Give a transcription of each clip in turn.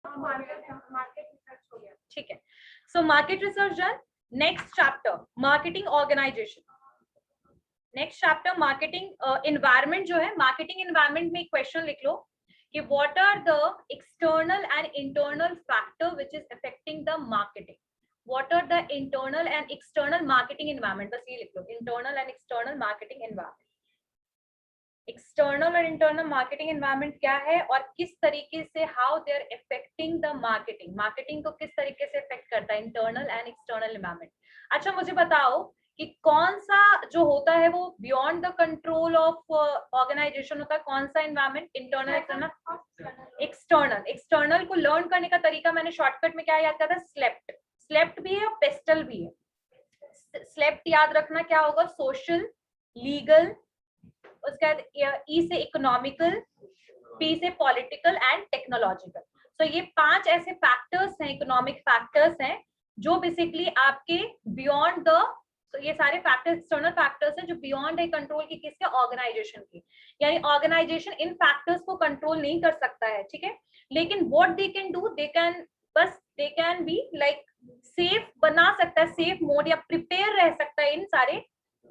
Market research हो गया, ठीक है। So market research done. Next chapter marketing organisation. Next chapter marketing environment जो है, मार्केटिंग एनवायरनमेंट में एक क्वेश्चन लिख लो कि what are the external and internal factor which is affecting the marketing. What are the internal and external marketing environment, बस ये लिख लो, internal and external marketing environment. External और इंटरनल मार्केटिंग एनवायरनमेंट क्या है और किस तरीके से how they are affecting the marketing, marketing को किस तरीके से अफेक्ट करता है इंटरनल एंड एक्सटर्नल एनवायरनमेंट। अच्छा मुझे बताओ कि कौन सा जो होता है वो beyond the control of organisation होता है, कौन सा environment, internal external. External, external को लर्न करने का तरीका मैंने शॉर्टकट में क्या याद किया था, स्लेप्ट। स्लेप्ट भी है और पेस्टल भी है। स्लेप्ट याद रखना क्या होगा, सोशल, लीगल, उसके बाद ई से इकोनॉमिकल, पी से पॉलिटिकल एंड टेक्नोलॉजिकल। तो ये 5 ऐसे फैक्टर्स हैं, इकोनॉमिक फैक्टर्स हैं जो बेसिकली आपके बियॉन्ड द, तो ये सारे फैक्टर्स एक्सटर्नल फैक्टर्स हैं जो बियॉन्ड है कंट्रोल की किसके, ऑर्गेनाइजेशन की। यानी ऑर्गेनाइजेशन इन फैक्टर्स को कंट्रोल नहीं कर सकता है, ठीक है। लेकिन what they can do, they can बस they can be like safe बना सकता है, सेफ मोड या प्रिपेयर रह सकता है इन सारे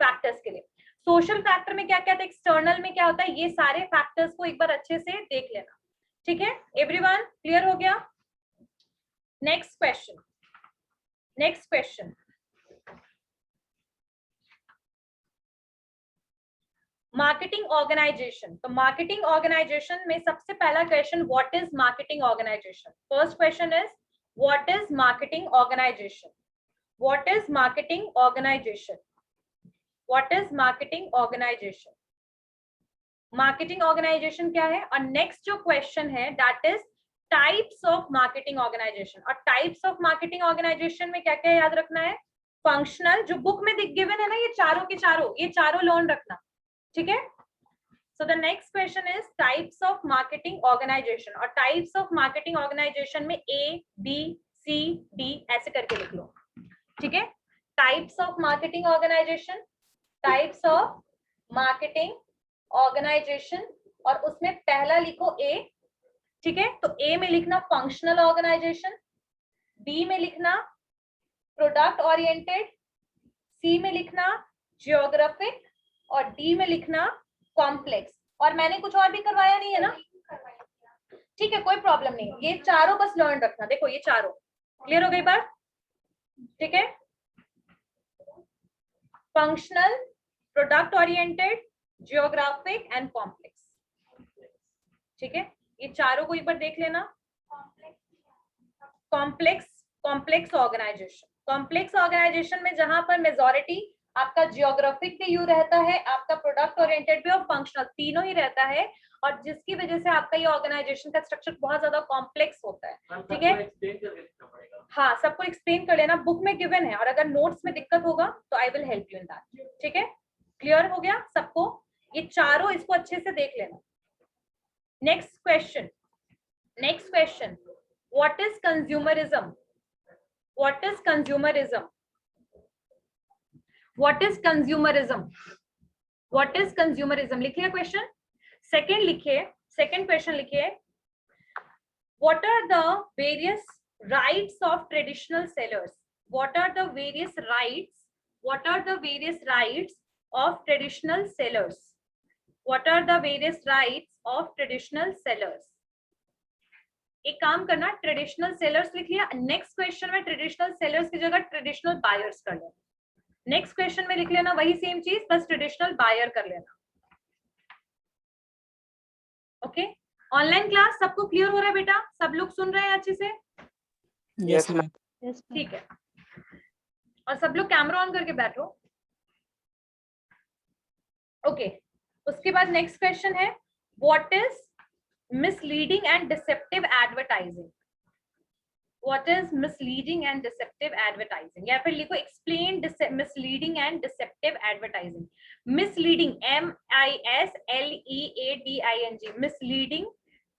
फैक्टर्स के लिए। सोशल फैक्टर में क्या क्या था, एक्सटर्नल में क्या होता है, ये सारे फैक्टर्स को एक बार अच्छे से देख लेना, ठीक है। एवरीवन क्लियर हो गया। Next question, next question, marketing organisation. तो मार्केटिंग ऑर्गेनाइजेशन में सबसे पहला question, what is marketing organisation. First question is what is marketing organisation, what is marketing organisation, what is marketing organisation. Marketing organisation क्या है। और next जो question है that is types of marketing organisation. और types of marketing organisation में क्या क्या याद रखना है, फंक्शनल, जो बुक में गिवन है ना, ये चारों के चारों, ये चारों लर्न रखना, ठीक है। So the next question is types of marketing organisation. और टाइप्स ऑफ मार्केटिंग ऑर्गेनाइजेशन में ए बी सी डी ऐसे करके लिख लो, ठीक है। Types of marketing organisation, types of marketing organisation, और उसमें पहला लिखो ए, ठीक है। तो ए में लिखना फंक्शनल ऑर्गेनाइजेशन, बी में लिखना प्रोडक्ट ओरिएंटेड, सी में लिखना जियोग्राफिक, और डी में लिखना कॉम्प्लेक्स। और मैंने कुछ और भी करवाया नहीं है ना, ठीक है, कोई प्रॉब्लम नहीं, ये चारों बस लर्न रखना। देखो ये चारों क्लियर हो गई बात, ठीक है। Functional, product oriented, geographic and complex, ठीक है। ये चारों को एक बार देख लेना। Complex, complex organisation, complex organisation में जहां पर मेजॉरिटी आपका जियोग्राफिक भी यू रहता है, आपका प्रोडक्ट ओरिएंटेड भी और फंक्शनल तीनों ही रहता है, और जिसकी वजह से आपका ये ऑर्गेनाइजेशन का स्ट्रक्चर बहुत ज्यादा कॉम्प्लेक्स होता है, ठीक है। हाँ, सबको एक्सप्लेन कर लेना, बुक में गिवन है, और अगर नोट्स में दिक्कत होगा तो I will help you in that, ठीक है। क्लियर हो गया सबको, ये चारों इसको अच्छे से देख लेना। Next question, next question, what is consumerism, what is consumerism, what is consumerism, what is consumerism, लिखिए क्वेश्चन। सेकंड लिखिए, सेकंड क्वेश्चन लिखिए, what are the various rights of traditional sellers, what are the various rights, what are the various rights of traditional sellers, what are the various rights of traditional sellers। एक काम करना, traditional sellers लिख लिया, next question में traditional sellers की जगह traditional buyers कर लेना, नेक्स्ट क्वेश्चन में लिख लेना वही सेम चीज, बस ट्रेडिशनल बायर कर लेना, ओके। ऑनलाइन क्लास सबको क्लियर हो रहा है बेटा, सब लोग सुन रहे हैं अच्छे से? Yes ma'am. ठीक है, और सब लोग कैमरा ऑन करके बैठो, ओके। उसके बाद नेक्स्ट क्वेश्चन है, what is misleading and deceptive advertising, what is misleading and deceptive advertising, या फिर लिखो explain misleading and deceptive advertising. Misleading MISLEADING, misleading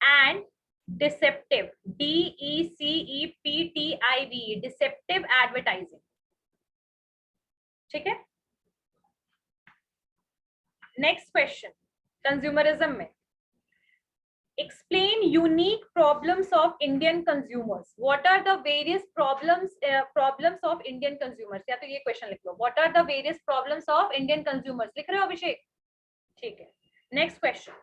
and deceptive DECEPTIV, deceptive advertising, ठीक है। नेक्स्ट क्वेश्चन, कंज्यूमरिज्म में explain unique problems of Indian consumers. What are the various problems of Indian consumers? या तो ये question लिख लो, what are the various problems of Indian consumers? लिख रहे हो अभिषेक? ठीक है, next question,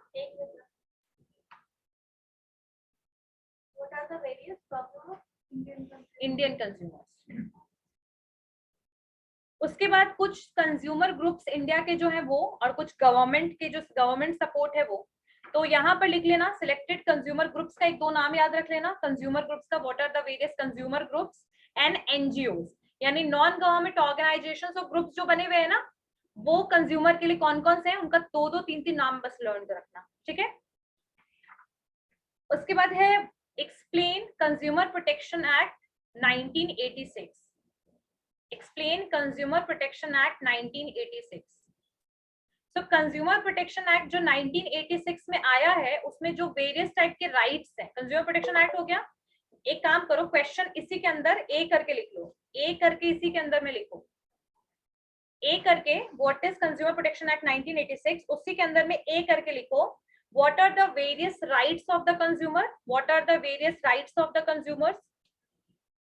what are the various problems of Indian consumers? उसके बाद कुछ कंज्यूमर ग्रुप्स इंडिया के जो है वो, और कुछ गवर्नमेंट के जो गवर्नमेंट सपोर्ट है वो, तो यहाँ पर लिख लेना सिलेक्टेड कंज्यूमर ग्रुप्स का एक दो नाम याद रख लेना कंज्यूमर ग्रुप्स का, what are the various consumer groups and NGOs, यानी नॉन गवर्नमेंट ऑर्गेनाइजेशंस और ग्रुप्स जो बने हुए हैं ना, वो कंज्यूमर के लिए कौन कौन से हैं, उनका दो दो तीन तीन नाम बस लर्न कर रखना, ठीक है। उसके बाद है explain consumer protection act 1986, explain consumer protection act 1986। तो कंज्यूमर प्रोटेक्शन एक्ट जो 1986 में आया है, उसमें जो वेरियस टाइप के राइट्स हैं, कंज्यूमर प्रोटेक्शन एक्ट हो गया। एक काम करो, क्वेश्चन इसी के अंदर ए करके लिख लो, ए करके इसी के अंदर में लिखो, ए करके what is consumer protection act 1986, उसी के अंदर में ए करके लिखो what are the various rights of the consumer, what are the various rights of the consumers,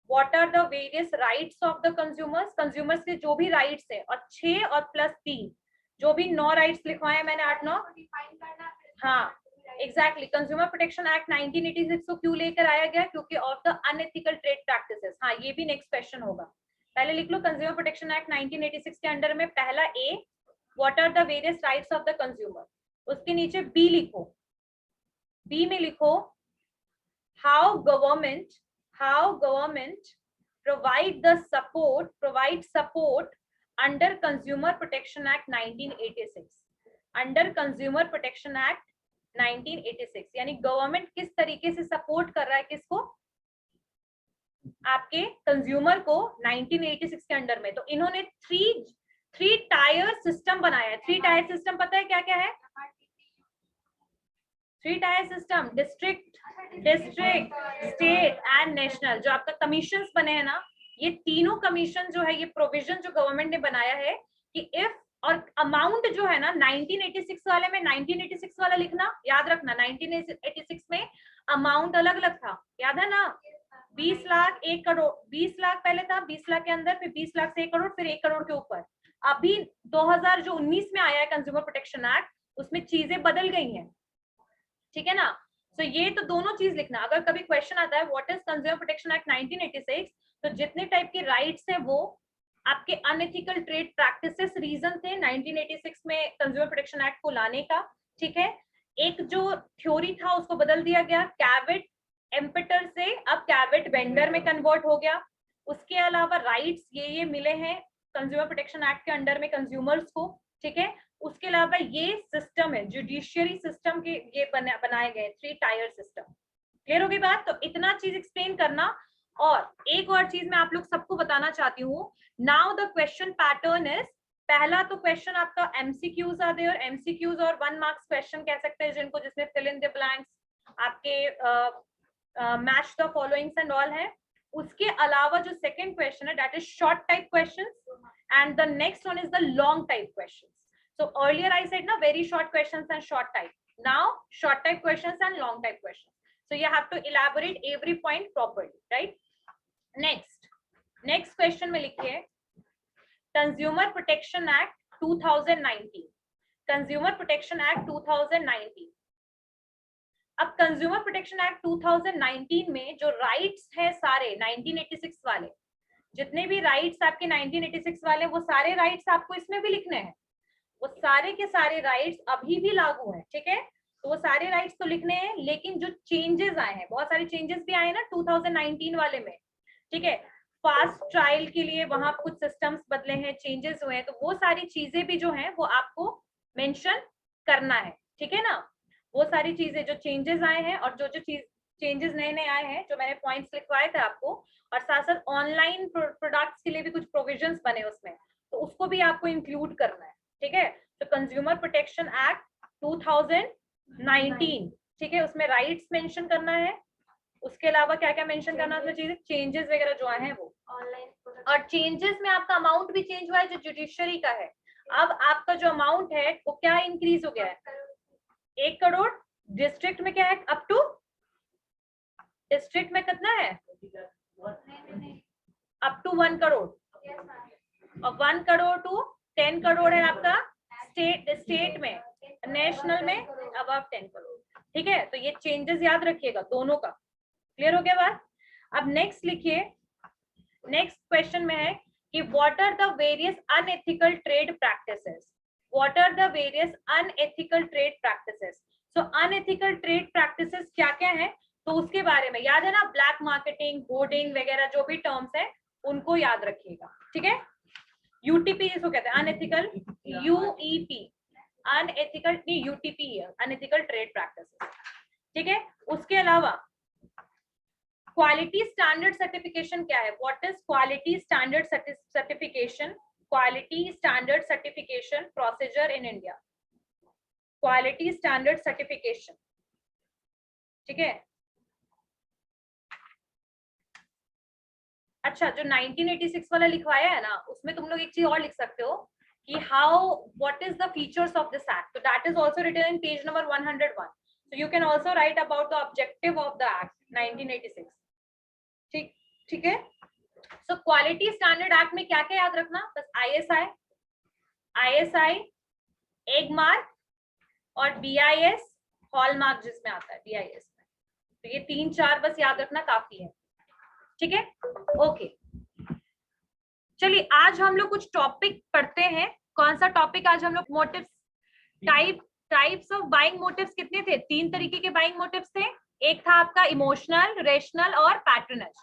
what are the various rights of the consumers, consumers के जो भी rights है, और 6 और +3 जो भी 9 राइट्स लिखवाए हैं मैंने, 8-9, हाँ एग्जैक्टली। कंज्यूमर प्रोटेक्शन एक्ट 1986 को क्यों लेकर आया गया, क्योंकि of the unethical trade practices. हाँ ये भी नेक्स्ट क्वेश्चन होगा, पहले लिख लो कंज्यूमर प्रोटेक्शन एक्ट 1986 के अंडर में पहला A what are the various rights of the consumer, उसके नीचे बी लिखो, बी में लिखो how government provide support under Consumer Protection Act 1986, under consumer protection act 1986, यानी गवर्नमेंट किस तरीके से सपोर्ट कर रहा है किसको, आपके कंज्यूमर को 1986 के अंडर में। तो इन्होंने थ्री टायर सिस्टम बनाया है। 3 टायर सिस्टम पता है क्या क्या है? 3 tier system, district, state and national. जो आपका कमीशंस बने हैं ना, ये तीनों कमीशन जो है, ये प्रोविजन जो गवर्नमेंट ने बनाया है कि इफ, और अमाउंट जो है ना 1986 वाले में, 1986 वाला लिखना याद रखना, 1986 में अमाउंट अलग अलग था, याद है ना, 20 लाख 1 करोड़, 20 लाख पहले था, 20 लाख के अंदर, फिर 20 लाख से 1 करोड़, फिर 1 करोड़ के ऊपर। अभी 2019 में आया है कंज्यूमर प्रोटेक्शन एक्ट, उसमें चीजें बदल गई हैं, ठीक है ना। तो ये तो दोनों चीज लिखना। अगर कभी क्वेश्चन आता है what is consumer protection act 1986, तो जितने टाइप के राइट्स हैं वो आपके अनएथिकल ट्रेड प्रैक्टिसेस रीजन थे 1986 में कंज्यूमर प्रोटेक्शन एक्ट को लाने का, ठीक है। एक जो थ्योरी था उसको बदल दिया गया, कैवेट एम्पिटर से अब कैवेट वेंडर में कन्वर्ट हो गया। उसके अलावा राइट्स ये मिले हैं कंज्यूमर प्रोटेक्शन एक्ट के अंडर में कंज्यूमर्स को, ठीक है। उसके अलावा ये सिस्टम है, जुडिशियरी सिस्टम के ये बनाए गए 3 टायर सिस्टम। क्लियर होगी बात? तो इतना चीज एक्सप्लेन करना। और एक और चीज मैं आप लोग सबको बताना चाहती हूँ, now the question pattern is, पहला तो क्वेश्चन आपका एमसीक्यूज आर देयर, एमसीक्यूज और 1 मार्क्स क्वेश्चन कह सकते हैं जिनको, जिसमें फिल इन द ब्लैंक्स, आपके match the followings and all है। उसके अलावा जो सेकंड क्वेश्चन है that is short type questions, and the next one is the long type questions. So earlier I said na very short questions and short type. Now short type questions and long type questions. So you have to elaborate every point properly, right? Next question में लिखिए Consumer Protection Act 2019. Consumer Protection Act 2019. अब Consumer Protection Act 2019 में जो rights है सारे 1986 वाले, जितने भी rights आपके 1986 वाले, वो सारे rights आपको इसमें भी लिखने हैं। वो सारे के सारे राइट्स अभी भी लागू हैं, ठीक है। तो वो सारे राइट्स तो लिखने हैं, लेकिन जो चेंजेस आए हैं, बहुत सारे चेंजेस भी आए हैं ना 2019 वाले में, ठीक है। फास्ट ट्रायल के लिए वहां कुछ सिस्टम्स बदले हैं, चेंजेस हुए हैं, तो वो सारी चीजें भी जो हैं वो आपको मेंशन करना है, ठीक है ना। वो सारी चीजें जो चेंजेस आए हैं और जो चेंजेस नए आए हैं, जो मैंने पॉइंट्स लिखवाए थे आपको, और साथ साथ ऑनलाइन प्रोडक्ट्स के लिए भी कुछ प्रोविजंस बने उसमें, तो उसको भी आपको इंक्लूड करना है, ठीक है। तो कंज्यूमर प्रोटेक्शन एक्ट 2019, ठीक है, उसमें राइट्स मेंशन करना है। उसके अलावा क्या क्या मेंशन करना है उसमें, चीजें चेंजेस वगैरह जो आए हैं वो, और चेंजेस में आपका अमाउंट भी चेंज हुआ है जो जुडिशियरी का है। अब आपका जो अमाउंट है वो क्या इंक्रीज हो गया है, 1 करोड़ डिस्ट्रिक्ट में क्या है, अप टू, डिस्ट्रिक्ट में कितना है, अप टू 1 करोड़, और 1 करोड़ टू 10 करोड़ है आपका स्टेट में, नेशनल में अबव 10 करोड़। ठीक है, तो ये चेंजेस याद रखिएगा दोनों का। क्लियर हो गया बात? अब नेक्स्ट लिखिए, नेक्स्ट क्वेश्चन में है कि what are the various unethical trade practices, what are the various unethical trade practices. So unethical trade practices क्या क्या है, तो उसके बारे में याद है ना, ब्लैक मार्केटिंग, होर्डिंग वगैरह जो भी टर्म्स है उनको याद रखिएगा। ठीक है, यूटीपी जिसको कहते हैं अनएथिकल, यूईपी अनएथिकल, नहीं यूटीपी है अनएथिकल ट्रेड प्रैक्टिसेस। ठीक है, उसके अलावा क्वालिटी स्टैंडर्ड सर्टिफिकेशन क्या है, what is quality standard certification, quality standard certification procedure in India, quality standard certification. ठीक है, अच्छा जो 1986 वाला लिखवाया है ना, उसमें तुम लोग एक चीज और लिख सकते हो कि how, what is the features of this act, तो that is also written in page number 101, so you can also write about the objective of the act 1986। ठीक है, सो क्वालिटी स्टैंडर्ड एक्ट में क्या क्या याद रखना, बस आईएसआई एग मार्क और बीआईएस हॉलमार्क जिसमें आता है बीआईएस में, तो ये 3-4 बस याद रखना काफी है। ठीक है, ओके चलिए आज हम लोग कुछ टॉपिक पढ़ते हैं। कौन सा टॉपिक आज हम लोग, motives, types of buying motives कितने थे, 3 तरीके के बाइंग मोटिव्स थे, एक था आपका इमोशनल, रेशनल और पैटर्नेज।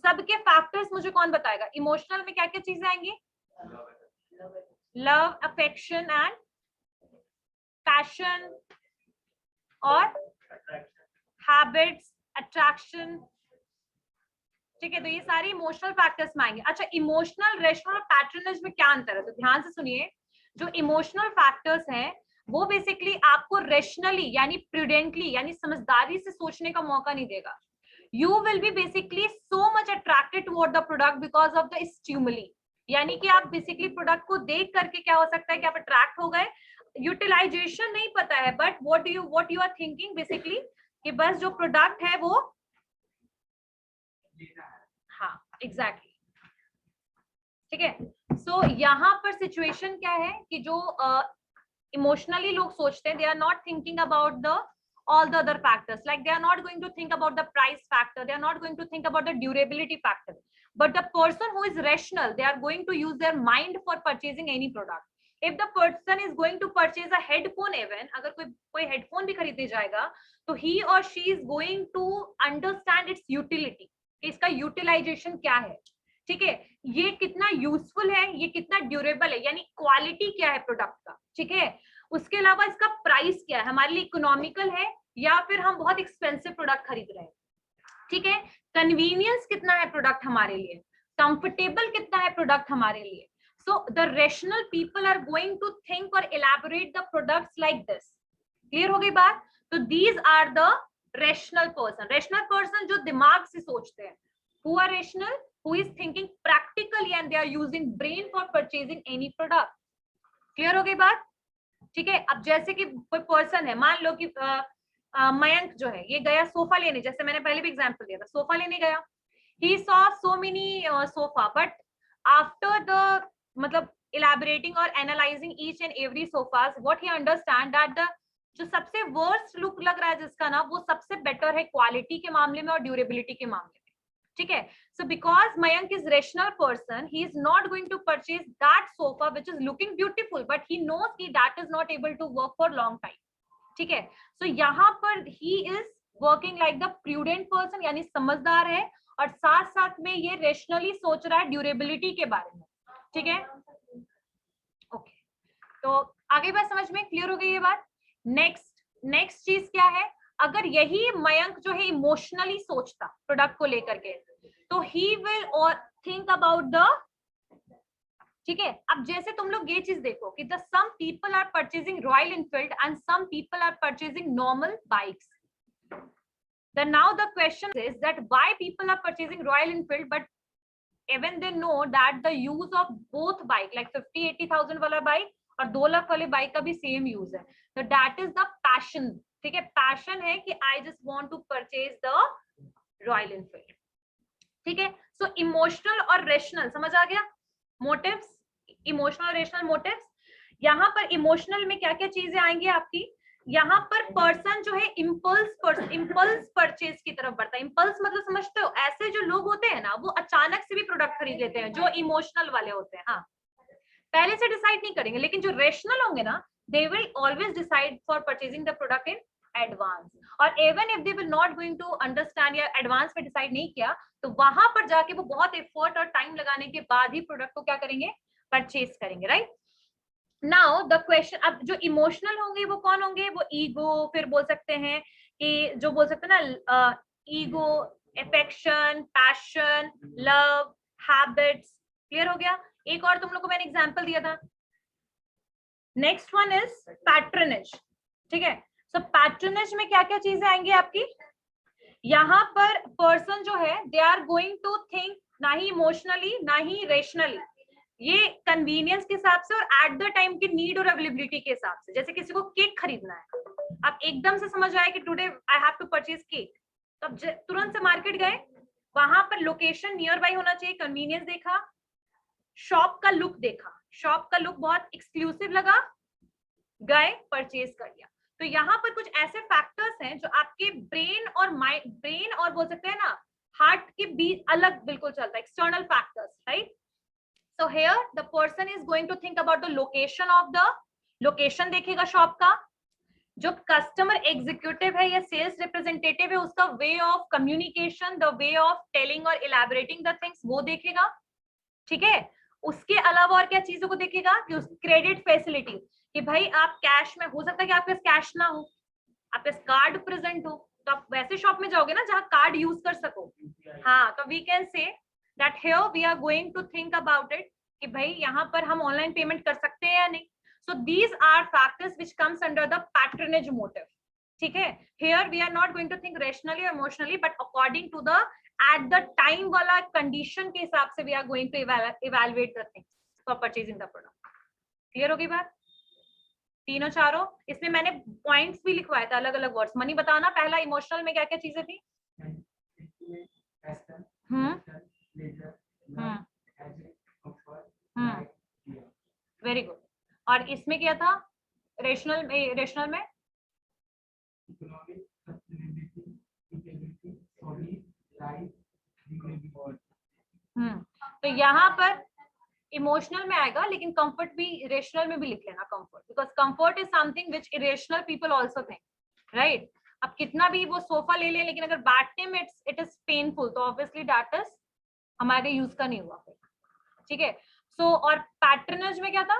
सबके फैक्टर्स मुझे कौन बताएगा, इमोशनल में क्या क्या चीजें आएंगी, लव, अफेक्शन एंड पैशन, और हैबिट्स, अट्रैक्शन। ठीक है, तो ये सारे इमोशनल फैक्टर्स में आएंगे। अच्छा, इमोशनल, रेशनल और पैटर्नेज में क्या अंतर है, तो ध्यान से सुनिए। जो इमोशनल फैक्टर्स हैं वो बेसिकली आपको रेशनली यानी प्रूडेंटली यानी समझदारी से सोचने का मौका नहीं देगा। You will be basically so much attracted toward the product because of the stimuli, यानी कि आप बेसिकली प्रोडक्ट को देख करके क्या हो सकता है कि आप अट्रैक्ट हो गए। यूटिलाइजेशन नहीं पता है, but what you are thinking basically कि बस जो प्रोडक्ट है वो, हाँ एग्जैक्टली। ठीक है, सो यहाँ पर सिचुएशन क्या है कि जो इमोशनली लोग सोचते हैं, they are not thinking about the all the other factors, like they are not going to think about the price factor, they are not going to think about the durability factor, but the person who is rational, they are going to use their mind for purchasing any product. If the person is going to purchase a headphone, even अगर कोई headphone भी खरीदने जाएगा तो he or she is going to understand its utility, कि इसका utilization क्या है। ठीक है, ये कितना यूजफुल है, ये कितना ड्यूरेबल है, यानी क्वालिटी क्या है प्रोडक्ट का। ठीक है, उसके अलावा इसका प्राइस क्या है, हमारे लिए इकोनॉमिकल है या फिर हम बहुत एक्सपेंसिव प्रोडक्ट खरीद रहे हैं। ठीक है, कन्वीनियंस कितना है प्रोडक्ट हमारे लिए, कंफर्टेबल कितना है प्रोडक्ट हमारे लिए। So the rational people are going to think और elaborate the products like this. Clear हो गई बात? तो these are the rational person. Rational person जो दिमाग से सोचते हैं, who are rational, who is thinking practically and they are using brain for purchasing any product. Clear हो गई बात? ठीक है, अब जैसे कि कोई पर्सन है, मान लो कि मयंक जो है ये गया सोफा लेने, जैसे मैंने पहले भी एग्जांपल दिया था, सोफा लेने गया, he saw so many sofa, but after the मतलब elaborating or analyzing each and every sofas, what he understand that the जो सबसे वर्स्ट लुक लग रहा है जिसका ना, वो सबसे बेटर है क्वालिटी के मामले में और ड्यूरेबिलिटी के मामले में। ठीक है, so because Mayank is rational person, he is not going to purchase that sofa which is looking beautiful, but he knows कि that is not able to work for long time. ठीक है, so यहाँ पर he is working like the prudent person, यानी समझदार है, और साथ साथ में ये rationally सोच रहा है ड्यूरेबिलिटी के बारे में। ठीक है, ओके, तो आगे बात समझ में क्लियर हो गई ये बात। नेक्स्ट चीज क्या है, अगर यही मयंक जो है इमोशनली सोचता प्रोडक्ट को लेकर के, तो ही विल और थिंक अबाउट द, ठीक है, अब जैसे तुम लोग ये चीज देखो कि the some people are purchasing Royal Enfield and some people are purchasing normal bikes. Then now the question is that why people are purchasing Royal Enfield, but even they know that the use of both bike, like 50-80,000 वाला bike और 2 लाख वाले bike का भी same use है, तो that is the passion. ठीक है, passion है कि I just want to purchase the Royal Enfield, ठीक है। सो इमोशनल और रेशनल समझ आ गया, मोटिव्स, इमोशनल और रेशनल मोटिव्स। यहाँ पर इमोशनल में क्या क्या चीजें आएंगी आपकी, यहाँ पर पर्सन जो है इम्पल्स परचेज की तरफ बढ़ता है। इम्पल्स मतलब समझते हो, ऐसे जो लोग होते हैं ना वो अचानक से भी प्रोडक्ट खरीद लेते हैं, जो इमोशनल वाले होते हैं। हाँ, पहले से डिसाइड नहीं करेंगे, लेकिन जो रेशनल होंगे ना they will always decide for purchasing the product in advance, और even if they will not going to understand या एडवांस में डिसाइड नहीं किया तो वहां पर जाके वो बहुत एफर्ट और टाइम लगाने के बाद ही प्रोडक्ट को क्या करेंगे, परचेज करेंगे, राइट। नाउ द क्वेश्चन, अब जो इमोशनल होंगे वो कौन होंगे, वो ईगो, फिर बोल सकते हैं कि जो बोल सकते हैं ना ego, affection, passion, love, habits. Clear हो गया। एक और तुम लोग को मैंने एग्जांपल दिया था। नेक्स्ट वन इज पैट्रनेज, ठीक है। सो पैट्रनेज में क्या क्या चीजें आएंगी आपकी, यहाँ पर पर्सन जो है they are going to think ना ही इमोशनली ना ही रेशनली, ये कन्वीनियंस के हिसाब से और एट द टाइम की नीड और अवेलेबिलिटी के हिसाब से। जैसे किसी को केक खरीदना है, अब एकदम से समझ आया कि today I have to purchase cake, तो अब तुरंत से मार्केट गए, वहां पर लोकेशन नियर बाय होना चाहिए, कन्वीनियंस देखा, शॉप का लुक देखा, शॉप का लुक बहुत एक्सक्लूसिव लगा, गए परचेज कर लिया। तो यहाँ पर कुछ ऐसे फैक्टर्स हैं जो आपके ब्रेन और माइंड, ब्रेन और बोल सकते हैं ना हार्ट के बीच अलग बिल्कुल चलता है, external factors, right. So here the person is going to think about the location of the location, देखेगा शॉप का, जो कस्टमर एग्जीक्यूटिव है या सेल्स रिप्रेजेंटेटिव है उसका way of communication, the way of telling और इलैबोरेटिंग द थिंग्स वो देखेगा, ठीक है। उसके अलावा और क्या चीजों को देखेगा कि उस क्रेडिट फैसिलिटी, कि भाई आप कैश में, हो सकता है कि आपके पास कैश ना हो, आपके पास कार्ड प्रेजेंट हो, तो आप वैसे शॉप में जाओगे ना जहाँ कार्ड यूज कर सको। हाँ, तो we can say that here we are going to think about it कि भाई यहाँ पर हम ऑनलाइन पेमेंट कर सकते हैं या नहीं। So these are factors which comes under the patronage motive, ठीक है। Here we are not going to think rationally or emotionally, but according to the at the time वाला condition के हिसाब से we are going to evaluate the things for purchasing the product। Clear होगी बात, तीनों चारों। इसमें मैंने पॉइंट्स भी लिखवाया था, अलग अलग वर्ड्स। मनी बताना, पहला इमोशनल में क्या क्या चीजें थी। Very good. और इसमें क्या था रेशनल में, रेशनल में तो यहाँ पर इमोशनल में आएगा, लेकिन कंफर्ट भी रेशनल में भी लिख लेना, comfort, because comfort is something which irrational people also think, right. अब कितना भी वो सोफा ले ले, लेकिन अगर बैठने में इट इज पेनफुल, तो ऑब्वियसली दैट इज हमारे यूज का नहीं हुआ फिर, ठीक है। सो और पैटर्नेज में क्या था,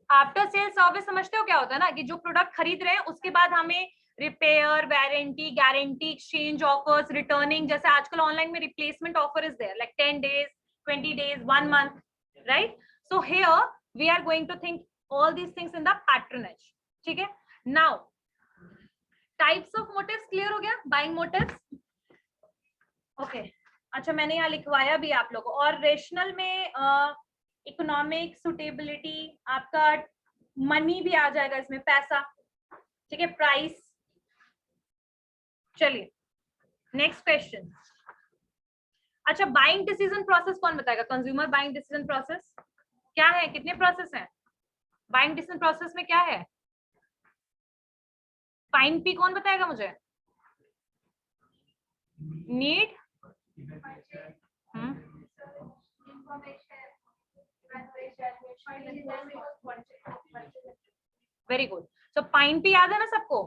आफ्टर सेल सर्विस समझते हो क्या होता है ना, कि जो प्रोडक्ट खरीद रहे हैं उसके बाद हमें repair, warranty, guarantee, exchange offers, returning, जैसे आजकल ऑनलाइन में replacement offer is there like 10 days, 20 days, 1 month, right? So here we are going to think all these things in the patronage, ठीक है। Now types of motives clear हो गया, buying motives, okay। अच्छा, मैंने यहाँ लिखवाया भी आप लोगों को। और रेशनल में इकोनॉमिक सुटेबिलिटी, आपका मनी भी आ जाएगा इसमें, पैसा, ठीक है, प्राइस। चलिए नेक्स्ट क्वेश्चन। अच्छा, बाइंग डिसीजन प्रोसेस कौन बताएगा, कंज्यूमर बाइंग डिसीजन प्रोसेस क्या है, कितने प्रोसेस हैं बाइंग डिसीजन प्रोसेस में, क्या है, फाइन पी कौन बताएगा मुझे, नीड, वेरी गुड। सो पाइन पी याद है ना सबको,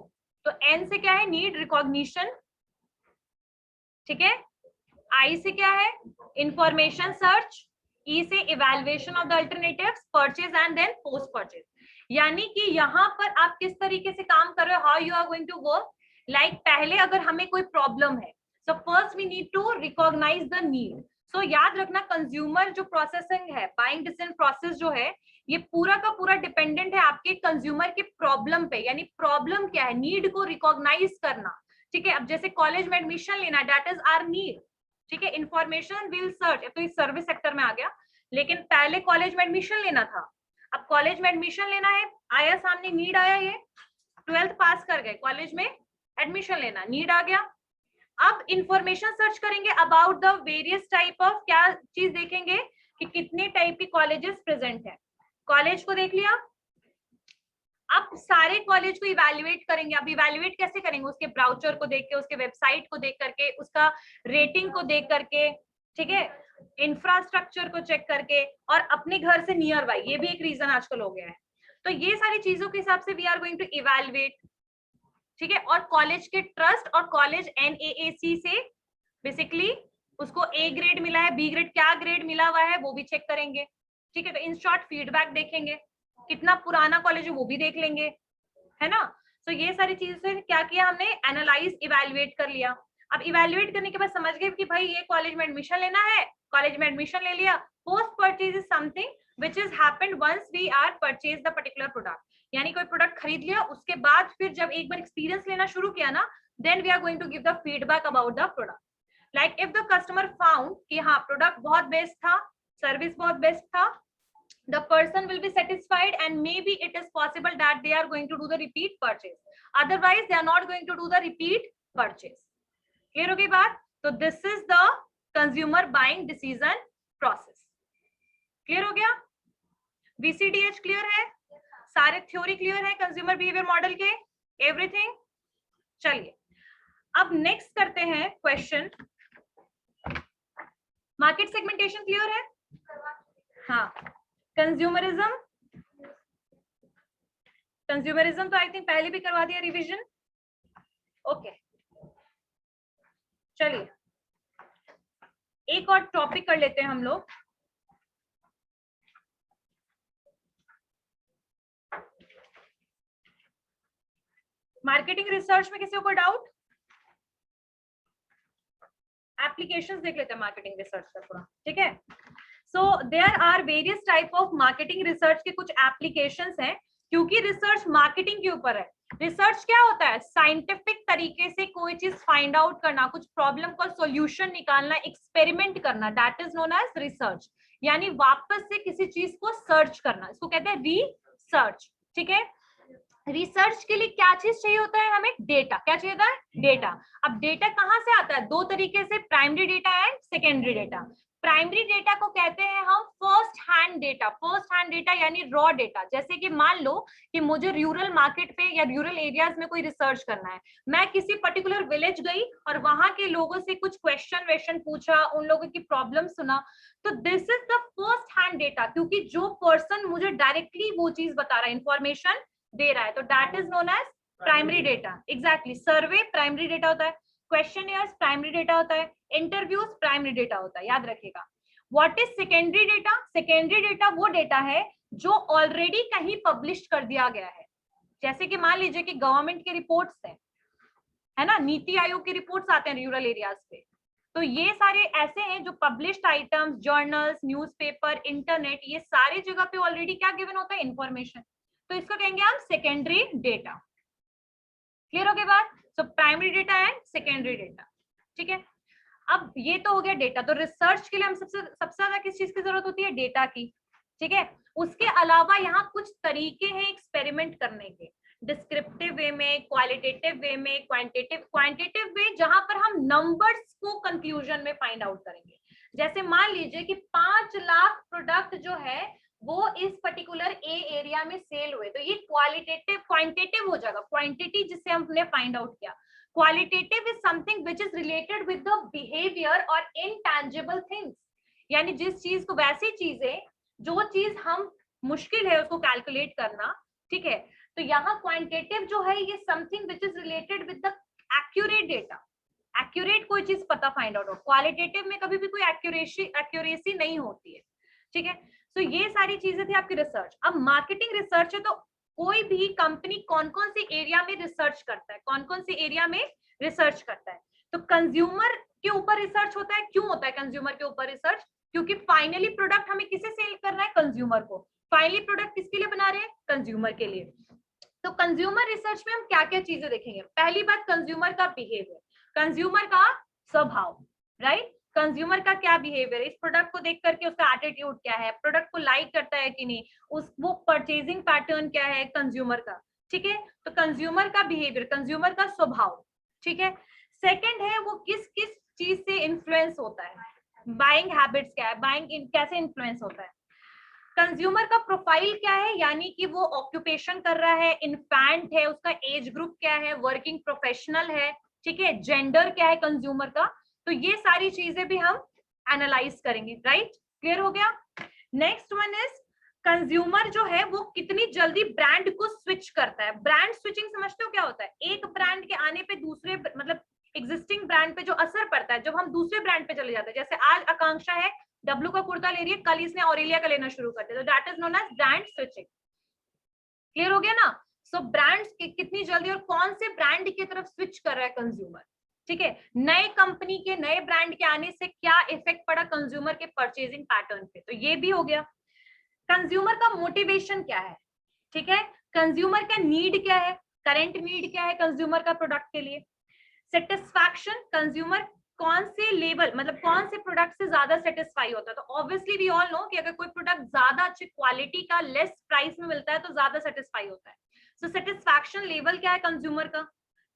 तो एन से क्या है, नीड, रिकॉग्निशन, ठीक है। आई से क्या है, इंफॉर्मेशन सर्च, ई से evaluation of the alternatives, purchase and then post purchase. यानी कि यहाँ पर आप किस तरीके से काम कर रहे हो, how you are going to work. Like पहले अगर हमें कोई प्रॉब्लम है, so first we need to recognise the need. So याद रखना, कंज्यूमर जो प्रोसेसिंग है, बाइंग डिसीजन प्रोसेस जो है, ये पूरा का पूरा डिपेंडेंट है आपके कंज्यूमर के प्रॉब्लम पे। यानी प्रॉब्लम क्या है, नीड को रिकॉग्नाइज करना, ठीक है। अब जैसे कॉलेज में एडमिशन लेना, दैट इज आवर नीड, ठीक है, इंफॉर्मेशन विल सर्च, तो इस सर्विस सेक्टर में आ गया, लेकिन पहले कॉलेज में एडमिशन लेना था। अब कॉलेज में एडमिशन लेना है, आया सामने नीड आया, ये 12th पास कर गए, कॉलेज में एडमिशन लेना, नीड आ गया। अब इंफॉर्मेशन सर्च करेंगे about the various type of, क्या चीज देखेंगे कि कितने टाइप के कॉलेजेस प्रेजेंट है। कॉलेज को देख लिया, अब सारे कॉलेज को इवैल्यूएट करेंगे। अब इवैल्यूएट कैसे करेंगे? उसके ब्राउचर को देख के, उसके वेबसाइट को देख करके, उसका रेटिंग को देख करके, ठीक है, इंफ्रास्ट्रक्चर को चेक करके, और अपने घर से नियर बाय, ये भी एक रीजन आजकल हो गया है। तो ये सारी चीजों के हिसाब से we are going to evaluate, ठीक है। और कॉलेज के ट्रस्ट और कॉलेज NAAC से बेसिकली उसको A ग्रेड मिला है, B ग्रेड, क्या ग्रेड मिला हुआ है वो भी चेक करेंगे, ठीक है। तो इन शॉर्ट फीडबैक देखेंगे, कितना पुराना कॉलेज है वो भी देख लेंगे, है ना। तो ये सारी चीजें क्या किया हमने, एनालाइज, इवैल्यूएट कर लिया। अब इवैल्यूएट करने के बाद समझ गए कि भाई ये कॉलेज में एडमिशन लेना है, कॉलेज में एडमिशन ले लिया। Post purchase is something which is happened once we are purchase the particular product, यानी कोई प्रोडक्ट खरीद लिया, उसके बाद फिर जब एक बार एक्सपीरियंस लेना शुरू किया ना, then we are going to give the feedback about the product. Like if the customer found कि हाँ प्रोडक्ट बहुत बेस्ट था, सर्विस बहुत बेस्ट था, the person will be satisfied and maybe it is possible that they are going to do the repeat purchase, otherwise they are not going to do the repeat purchase. Clear हो गई बात? तो this is the consumer buying decision process. Clear हो गया? VCDH clear है, सारे theory clear है consumer behaviour model के, एवरीथिंग। चलिए अब नेक्स्ट करते हैं क्वेश्चन, मार्केट सेगमेंटेशन क्लियर है? हाँ, कंज्यूमरिज्म, कंज्यूमरिज्म तो आई थिंक पहले भी करवा दिया रिवीजन, ओके। चलिए एक और टॉपिक कर लेते हैं हम लोग, मार्केटिंग रिसर्च में किसी को कोई डाउट? एप्लीकेशंस देख लेते हैं मार्केटिंग रिसर्च का थोड़ा, ठीक है। So there are various type of marketing research के कुछ एप्लीकेशंस हैं, क्योंकि रिसर्च मार्केटिंग के ऊपर है। रिसर्च क्या होता है? साइंटिफिक तरीके से कोई चीज फाइंड आउट करना, कुछ प्रॉब्लम का सॉल्यूशन निकालना, एक्सपेरिमेंट करना, that is known as research. यानी वापस से किसी चीज को सर्च करना, इसको कहते हैं रिसर्च, ठीक है। रिसर्च के लिए क्या चीज चाहिए होता है हमें? डेटा। क्या चाहिए होता है? डेटा। अब डेटा कहाँ से आता है? दो तरीके से, primary data and secondary data. Primary data को कहते हैं हम first hand data. First hand data यानी रॉ डेटा। जैसे कि मान लो कि मुझे रूरल मार्केट पे या रूरल एरियाज में कोई रिसर्च करना है, मैं किसी पर्टिकुलर विलेज गई और वहां के लोगों से कुछ क्वेश्चन पूछा, उन लोगों की प्रॉब्लम सुना, तो this is the first hand data, क्योंकि जो पर्सन मुझे डायरेक्टली वो चीज बता रहा है, इंफॉर्मेशन दे रहा है, तो that is known as primary data. Exactly, survey primary data होता है, क्वेश्चनियर्स प्राइमरी डेटा होता है, इंटरव्यूज प्राइमरी डेटा होता है, याद रखिएगा। What is secondary data? Secondary data वो डेटा है जो ऑलरेडी कहीं पब्लिश कर दिया गया है। जैसे कि मान लीजिए कि गवर्नमेंट के रिपोर्ट्स है ना, नीति आयोग के रिपोर्ट्स आते हैं रूरल एरियाज पे, तो ये सारे ऐसे हैं जो published items, journals, newspaper, internet, ये सारी जगह पे ऑलरेडी क्या गिवन होता है? इंफॉर्मेशन। तो इसको कहेंगे हम सेकेंडरी डेटा। क्लियर हो गई बात? So primary data and secondary data, ठीक है। अब ये तो हो गया डेटा। तो रिसर्च के लिए हम सबसे ज्यादा किस चीज की जरूरत होती है? डेटा की, ठीक है। उसके अलावा यहाँ कुछ तरीके हैं एक्सपेरिमेंट करने के, डिस्क्रिप्टिव वे में, क्वालिटेटिव वे में, क्वांटिटेटिव वे, जहां पर हम नंबर्स को कंक्लूजन में फाइंड आउट करेंगे। जैसे मान लीजिए कि 5 लाख प्रोडक्ट जो है वो इस पर्टिकुलर ए एरिया में सेल हुए, तो ये क्वालिटेटिव, क्वांटिटेटिव हो जाएगा, क्वांटिटी जिससे हमने फाइंड आउट किया। Qualitative is something which is related with the behaviour और इनटैंजिबल थिंग्स, यानी जिस चीज को, वैसी चीजें जो चीज हम मुश्किल है उसको कैलकुलेट करना, ठीक है। तो यहाँ क्वांटिटेटिव जो है ये something which is related with the accurate data, accurate कोई चीज पता फाइंड आउट हो। क्वालिटेटिव में कभी भी कोई एक्यूरेसी नहीं होती है, ठीक है। तो ये सारी चीजें थी आपकी रिसर्च। अब मार्केटिंग रिसर्च है, तो कोई भी कंपनी कौन कौन से एरिया में रिसर्च करता है, कौन कौन से एरिया में रिसर्च करता है? तो कंज्यूमर के ऊपर रिसर्च होता है। क्यों होता है कंज्यूमर के ऊपर रिसर्च? क्योंकि फाइनली प्रोडक्ट हमें किसे सेल करना है? कंज्यूमर को। फाइनली प्रोडक्ट किसके लिए बना रहे हैं? कंज्यूमर के लिए। तो कंज्यूमर रिसर्च में हम क्या क्या चीजें देखेंगे? पहली बात, कंज्यूमर का बिहेवियर, कंज्यूमर का स्वभाव, राइट। कंज्यूमर का क्या बिहेवियर है, इस प्रोडक्ट को देख करके उसका एटीट्यूड क्या है, प्रोडक्ट को लाइक करता है कि नहीं, उस वो परचेजिंग पैटर्न क्या है कंज्यूमर का, ठीक है। तो कंज्यूमर का बिहेवियर, कंज्यूमर का स्वभाव, ठीक है। सेकंड है वो किस किस चीज से इन्फ्लुएंस होता है, बाइंग हैबिट्स क्या है, बाइंग कैसे इन्फ्लुएंस होता है। कंज्यूमर का प्रोफाइल क्या है, यानी कि वो ऑक्यूपेशन कर रहा है, इन्फेंट है, उसका एज ग्रुप क्या है, वर्किंग प्रोफेशनल है, ठीक है, जेंडर क्या है कंज्यूमर का। तो ये सारी चीजें भी हम एनालाइज करेंगे, राइट, क्लियर हो गया। नेक्स्ट वन इज कंज्यूमर जो है वो कितनी जल्दी ब्रांड को स्विच करता है। ब्रांड स्विचिंग समझते हो क्या होता है, एक ब्रांड के आने पे दूसरे मतलब एग्जिस्टिंग ब्रांड पे जो असर पड़ता है जब हम दूसरे ब्रांड पे चले जाते हैं। जैसे आज आकांक्षा है, डब्लू का कुर्ता ले रही है, कल इसने ऑरेलिया का लेना शुरू कर दिया, तो that is known as brand switching, clear हो गया ना। सो ब्रांड्स कितनी जल्दी और कौन से ब्रांड की तरफ स्विच कर रहा है कंज्यूमर, ठीक है। नए कंपनी के नए ब्रांड के आने से क्या इफेक्ट पड़ा कंज्यूमर के परचेजिंग पैटर्न पे, तो ये भी हो गया। कंज्यूमर का मोटिवेशन क्या है, ठीक है, कंज्यूमर का नीड क्या है, करंट नीड क्या है कंज्यूमर का प्रोडक्ट के लिए। सेटिस्फैक्शन, कंज्यूमर कौन से लेवल मतलब कौन से प्रोडक्ट से ज्यादा सेटिस्फाई होता है। तो ऑब्वियसली वी ऑल नो कि अगर कोई प्रोडक्ट ज्यादा अच्छी क्वालिटी का लेस प्राइस में मिलता है तो ज्यादा सेटिस्फाई होता है। सो सेटिस्फैक्शन लेवल क्या है कंज्यूमर का,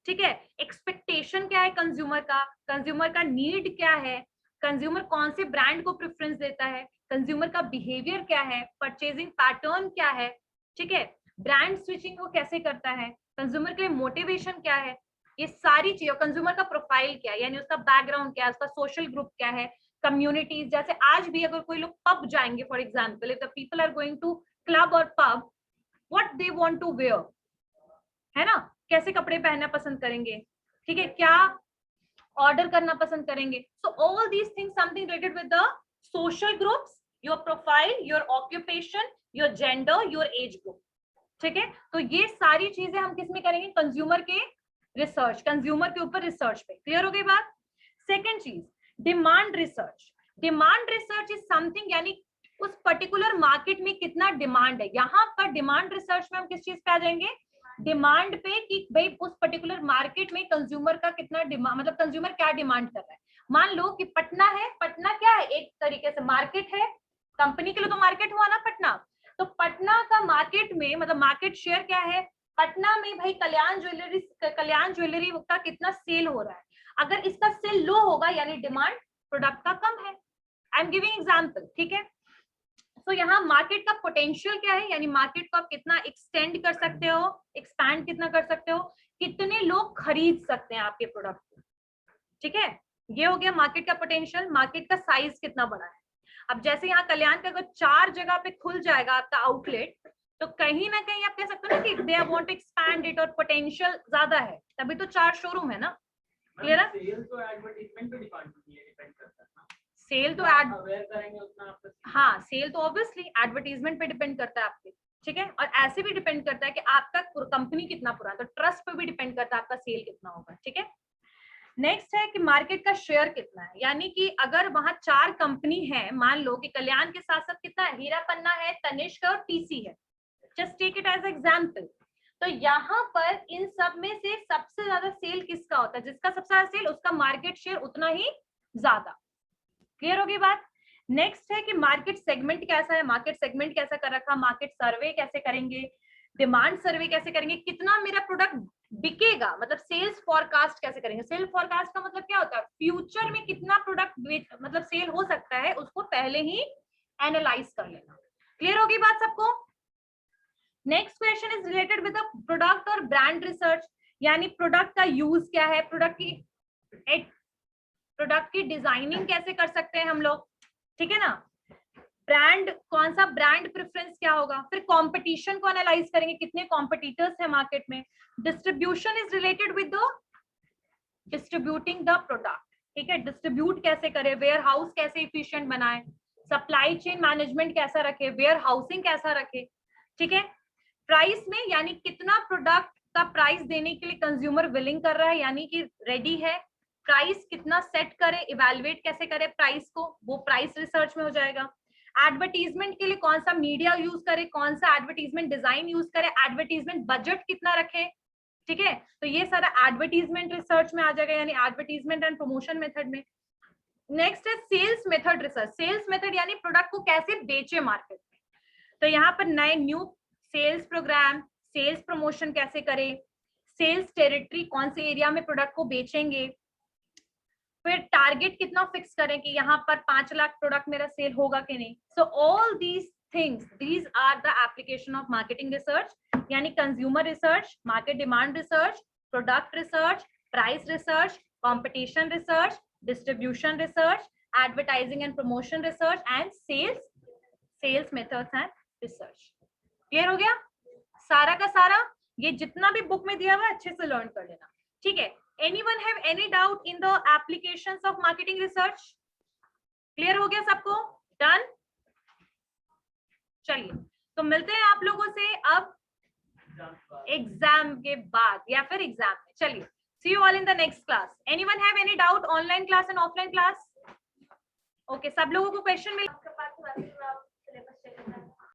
ठीक है। एक्सपेक्टेशन क्या है कंज्यूमर का नीड क्या है, कंज्यूमर कौन से ब्रांड को प्रेफरेंस देता है, कंज्यूमर का बिहेवियर क्या है, परचेजिंग पैटर्न क्या है, ठीक है, ब्रांड स्विचिंग वो कैसे करता है, कंज्यूमर के लिए मोटिवेशन क्या है, ये सारी चीजें। कंज्यूमर का प्रोफाइल क्या है, यानी उसका बैकग्राउंड क्या है, उसका सोशल ग्रुप क्या है, कम्युनिटीज। जैसे आज भी अगर कोई लोग पब जाएंगे for example, if the people are going to club और pub, what they want to wear, है ना, कैसे कपड़े पहनना पसंद करेंगे, ठीक है, क्या ऑर्डर करना पसंद करेंगे। सो all these things something related with the social groups, your profile, your occupation, your gender, your age group, ठीक है। तो ये सारी चीजें हम किस में करेंगे, कंज्यूमर के रिसर्च, कंज्यूमर के ऊपर रिसर्च पे, क्लियर हो गई बात। सेकंड चीज demand research. Demand research is something, यानी उस पर्टिकुलर मार्केट में कितना डिमांड है। यहाँ पर डिमांड रिसर्च में हम किस चीज पे आ जाएंगे, डिमांड पे, कि भाई उस पर्टिकुलर मार्केट में कंज्यूमर का कितना डिमांड, मतलब कंज्यूमर क्या डिमांड कर रहा है। मान लो कि पटना है, पटना क्या है, एक तरीके से मार्केट है, कंपनी के लिए तो मार्केट हुआ ना पटना। तो पटना का मार्केट में मतलब मार्केट शेयर क्या है, पटना में भाई कल्याण ज्वेलरी का कितना सेल हो रहा है। अगर इसका सेल लो होगा यानी डिमांड प्रोडक्ट का कम है। आई एम गिविंग एग्जांपल, ठीक है। तो यहाँ मार्केट का पोटेंशियल क्या है, यानी मार्केट को आप कितना एक्सटेंड कर सकते हो, एक्सपैंड कितना कर सकते हो, कितने लोग खरीद सकते हैं आपके प्रोडक्ट को, ठीक है। ये हो गया मार्केट का पोटेंशियल, मार्केट का साइज कितना बड़ा है। अब जैसे यहाँ कल्याण का अगर 4 जगह पे खुल जाएगा आपका आउटलेट, तो कहीं ना कहीं आप कह सकते हो ना कि they want to expand it, और पोटेंशियल ज्यादा है, तभी तो 4 शोरूम है ना, क्लियर है। सेल तो एडवर्टाइजमेंट पे डिपेंड करता है ना, सेल तो अवेयर करेंगे उतना आपका, हाँ, सेल तो ऑब्वियसली एडवर्टीजमेंट पे डिपेंड करता है आपके, ठीक है। और ऐसे भी डिपेंड करता है कि आपका कंपनी कितना पुराना, तो ट्रस्ट पे भी डिपेंड करता है आपका सेल कितना होगा, ठीक है। नेक्स्ट है कि मार्केट का शेयर कितना है, यानी कि अगर वहां 4 कंपनी है, मान लो कि कल्याण के साथ साथ कितना है, हीरा पन्ना है, तनिष्क और टीसी है, just take it as example. तो यहाँ पर इन सब में से सबसे ज्यादा सेल किसका होता है, जिसका सबसे ज्यादा सेल उसका मार्केट शेयर उतना ही ज्यादा, क्लियर होगी बात। नेक्स्ट है कि मार्केट सेगमेंट कैसा है, मार्केट सेगमेंट कैसा कर रखा, मार्केट सर्वे कैसे करेंगे, डिमांड सर्वे कैसे करेंगे, कितना मेरा प्रोडक्ट बिकेगा, मतलब सेल्स फॉरकास्ट कैसे करेंगे। सेल्स फॉरकास्ट का मतलब क्या होता है, फ्यूचर में कितना प्रोडक्ट मतलब सेल हो सकता है उसको पहले ही एनालाइज कर लेना, क्लियर होगी बात सबको। Next question is related with the product और ब्रांड रिसर्च, यानी प्रोडक्ट का यूज क्या है, प्रोडक्ट की डिजाइनिंग कैसे कर सकते हैं हम लोग, ठीक है ना। ब्रांड, कौन सा ब्रांड प्रेफरेंस क्या होगा, फिर कंपटीशन को एनालाइज करेंगे, कितने कॉम्पिटिटर्स है मार्केट में। Distribution is related with the distributing the product, ठीक है, डिस्ट्रीब्यूट कैसे करे, वेयर हाउस कैसे इफिशिएंट बनाए, सप्लाई चेन मैनेजमेंट कैसा रखे, वेयर हाउसिंग कैसा रखे, ठीक है। प्राइस में, यानी कितना प्रोडक्ट का प्राइस देने के लिए कंज्यूमर विलिंग कर रहा है, यानी कि रेडी है, प्राइस कितना सेट करे, इवेलुएट कैसे करे प्राइस को, वो प्राइस रिसर्च में हो जाएगा। एडवर्टीजमेंट के लिए कौन सा मीडिया यूज करे, कौन सा एडवर्टीजमेंट डिजाइन यूज करे, एडवर्टीजमेंट बजट कितना रखे, ठीक है। तो ये सारा एडवर्टीजमेंट रिसर्च में आ जाएगा, यानी एडवर्टीजमेंट एंड प्रमोशन मेथड में। नेक्स्ट है sales method research. Sales method यानी प्रोडक्ट को कैसे बेचे मार्केट में। तो यहाँ पर नए new sales program, sales promotion कैसे करें, सेल्स टेरिटरी कौन से एरिया में प्रोडक्ट को बेचेंगे, फिर टारगेट कितना फिक्स करें कि यहाँ पर 5 लाख प्रोडक्ट मेरा सेल होगा कि नहीं। So all these things, these are the application of marketing research, यानी consumer research, market demand research, product research, price research, competition research, distribution research, advertising and promotion research and sales methods and research. Clear हो गया सारा का सारा? ये जितना भी book में दिया हुआ है अच्छे से लर्न कर लेना, ठीक है। Anyone have any doubt in the applications of marketing research? Clear हो गया सबको? Done? चलिए, तो मिलते हैं आप लोगों से अब एग्जाम के बाद या फिर एग्जाम में। चलिए, see you all in the next class. Anyone have any doubt? Online class and offline class? Okay, सब लोगों को क्वेश्चन मिल